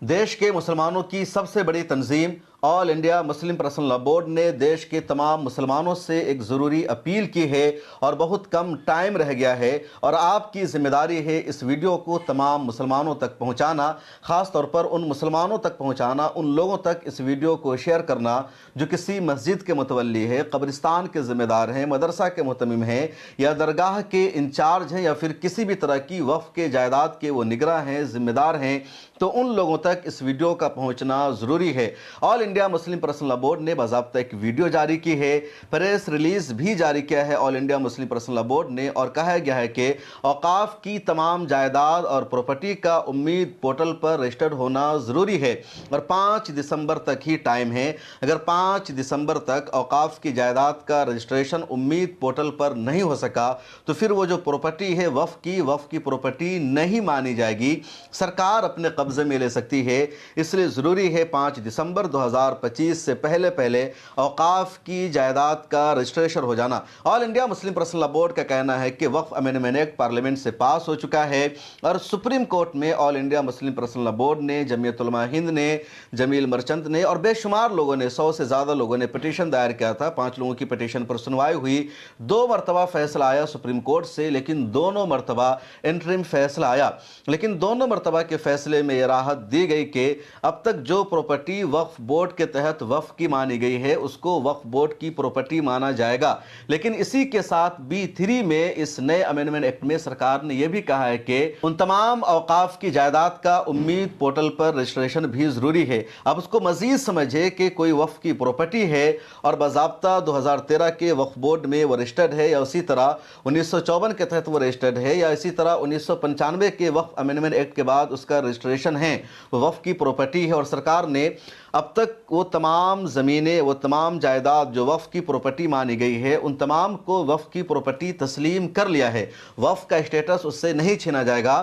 देश के मुसलमानों की सबसे बड़ी तंजीम all India Muslim personal law board ने देश के तमाम मुसलमानों से एक ज़रूरी अपील की है और बहुत कम टाइम रह गया है और आपकी ज़िम्मेदारी है इस वीडियो को तमाम मुसलमानों तक पहुंचाना, ख़ास तौर पर उन मुसलमानों तक पहुंचाना, उन लोगों तक इस वीडियो को शेयर करना जो किसी मस्जिद के मुतवल्ली है, कब्रिस्तान के ज़िम्मेदार हैं, मदरसा के मुतमिम हैं या दरगाह के इंचार्ज हैं या फिर किसी भी तरह की वफ़ के जायदाद के वो निगरां हैं, ज़िम्मेदार हैं। तो उन लोगों तक इस वीडियो का पहुंचना ज़रूरी है। All India Muslim personal law board ने बाज़ाब्ता एक वीडियो जारी की है, प्रेस रिलीज़ भी जारी किया है all India Muslim personal law board ने, और कहा गया है कि औकाफ की तमाम जायदाद और प्रॉपर्टी का उम्मीद पोर्टल पर रजिस्टर्ड होना ज़रूरी है और 5 दिसंबर तक ही टाइम है। अगर 5 दिसंबर तक औकाफ की जायदाद का रजिस्ट्रेशन उम्मीद पोर्टल पर नहीं हो सका तो फिर वो जो प्रॉपर्टी है वफ़ की प्रॉपर्टी नहीं मानी जाएगी, सरकार अपने कब्जे में ले सकती है। इसलिए ज़रूरी है 5 दिसंबर 2025 से पहले औकाफ की जायदाद का रजिस्ट्रेशन हो जाना। All India Muslim personal law board का कहना है कि वक्फ अमेंडमेंट एक्ट पार्लियामेंट से पास हो चुका है और सुप्रीम कोर्ट में all India Muslim personal law board ने, जमीयत उलमा हिंद ने, जमील मर्चेंट ने और बेशुमार लोगों ने, 100 से ज़्यादा लोगों ने पिटीशन दायर किया था। 5 लोगों की पिटीशन पर सुनवाई हुई। 2 मरतबा फैसला आया सुप्रीम कोर्ट से, लेकिन दोनों मरतबा इंटरिम फैसला आया, लेकिन दोनों मरतबा के फैसले में यह राहत दी गई कि अब तक जो प्रॉपर्टी वक्फ बोर्ड के तहत वक्फ की मानी गई है उसको वक्फ बोर्ड की प्रॉपर्टी माना जाएगा। लेकिन इसी के साथ B3 में इस नए अमेंडमेंट एक्ट में सरकार ने यह भी कहा है कि उन तमाम औकाफ की जायदाद का उम्मीद पोर्टल पर रजिस्ट्रेशन भी जरूरी है। अब उसको मजीद समझे कि कोई वक्फ की प्रॉपर्टी है और बाज़ाब्ता 2013 के वक्फ बोर्ड में वो रजिस्टर्ड है या उसी तरह 1954 के तहत वो रजिस्टर्ड है या इसी तरह 1995 के वक्फ अमेंडमेंट एक्ट के बाद उसका रजिस्ट्रेशन है, वो वक्फ की प्रॉपर्टी है और सरकार ने अब तक वो तमाम ज़मीनें, वो तमाम जायदाद जो वक्फ की प्रॉपर्टी मानी गई है उन तमाम को वक्फ की प्रॉपर्टी तस्लीम कर लिया है। वक्फ का स्टेटस उससे नहीं छीना जाएगा।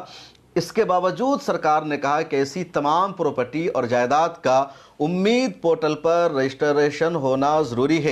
इसके बावजूद सरकार ने कहा कि ऐसी तमाम प्रॉपर्टी और जायदाद का उम्मीद पोर्टल पर रजिस्ट्रेशन होना ज़रूरी है।